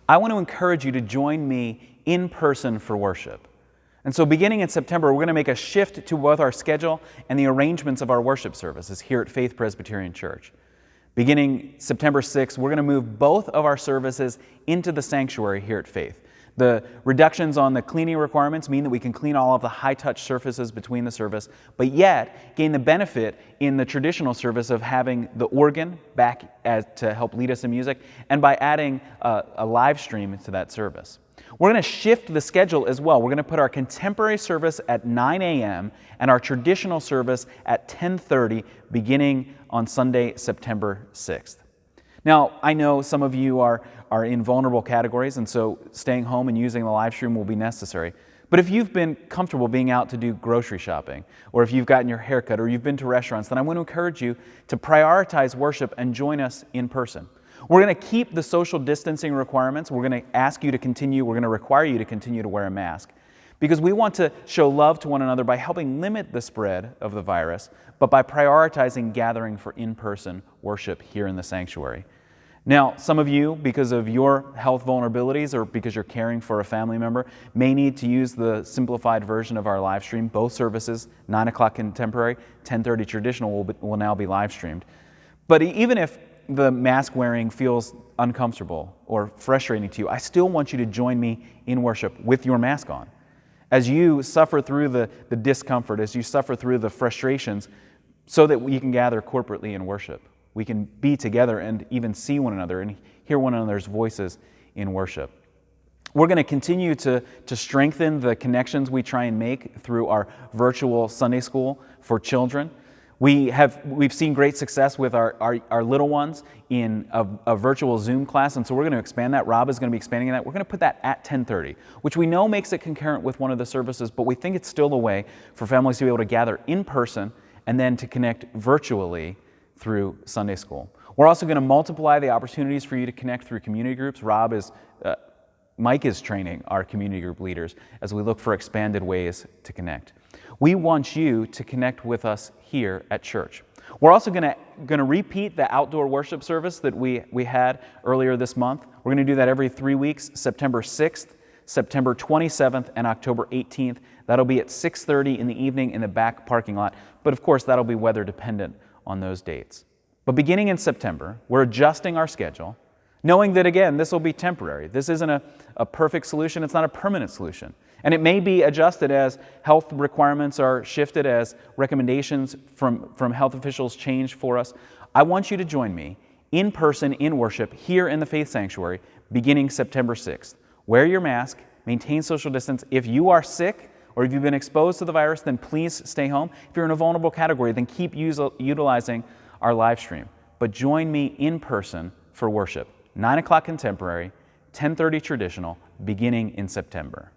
I want to encourage you to join me in person for worship. And so beginning in September, we're going to make a shift to both our schedule and the arrangements of our worship services here at Faith Presbyterian Church. Beginning September 6th, we're going to move both of our services into the sanctuary here at Faith. The reductions on the cleaning requirements mean that we can clean all of the high-touch surfaces between the service, but yet gain the benefit in the traditional service of having the organ back to help lead us in music, and by adding a live stream to that service. We're going to shift the schedule as well. We're going to put our contemporary service at 9 a.m. and our traditional service at 10:30 beginning on Sunday, September 6th. Now, I know some of you are in vulnerable categories, and so staying home and using the live stream will be necessary. But if you've been comfortable being out to do grocery shopping, or if you've gotten your hair cut, or you've been to restaurants, then I want to encourage you to prioritize worship and join us in person. We're going to keep the social distancing requirements. We're going to require you to continue to wear a mask, because we want to show love to one another by helping limit the spread of the virus, but by prioritizing gathering for in-person worship here in the sanctuary. Now, some of you, because of your health vulnerabilities or because you're caring for a family member, may need to use the simplified version of our live stream. Both services, 9 o'clock contemporary, 10:30 traditional, will now be live streamed. But even if the mask wearing feels uncomfortable or frustrating to you, I still want you to join me in worship with your mask on. As you suffer through the discomfort, as you suffer through the frustrations, so that we can gather corporately in worship. We can be together and even see one another and hear one another's voices in worship. We're going to continue to strengthen the connections we try and make through our virtual Sunday school for children. We've seen great success with our little ones in a virtual Zoom class, and so we're going to expand that. Rob is going to be expanding that. We're going to put that at 10:30, which we know makes it concurrent with one of the services, but we think it's still a way for families to be able to gather in person and then to connect virtually through Sunday school. We're also going to multiply the opportunities for you to connect through community groups. Mike is training our community group leaders as we look for expanded ways to connect. We want you to connect with us here at church. We're also going to repeat the outdoor worship service that we had earlier this month. We're going to do that every 3 weeks, September 6th, September 27th, and October 18th. That'll be at 6:30 in the evening in the back parking lot. But of course, that'll be weather dependent on those dates. But beginning in September, we're adjusting our schedule, knowing that, again, this will be temporary. This isn't a perfect solution. It's not a permanent solution. And it may be adjusted as health requirements are shifted, as recommendations from health officials change for us. I want you to join me in person in worship here in the Faith Sanctuary beginning September 6th. Wear your mask, maintain social distance. If you are sick or if you've been exposed to the virus, then please stay home. If you're in a vulnerable category, then keep utilizing our live stream. But join me in person for worship. 9 o'clock contemporary, 10:30 traditional, beginning in September.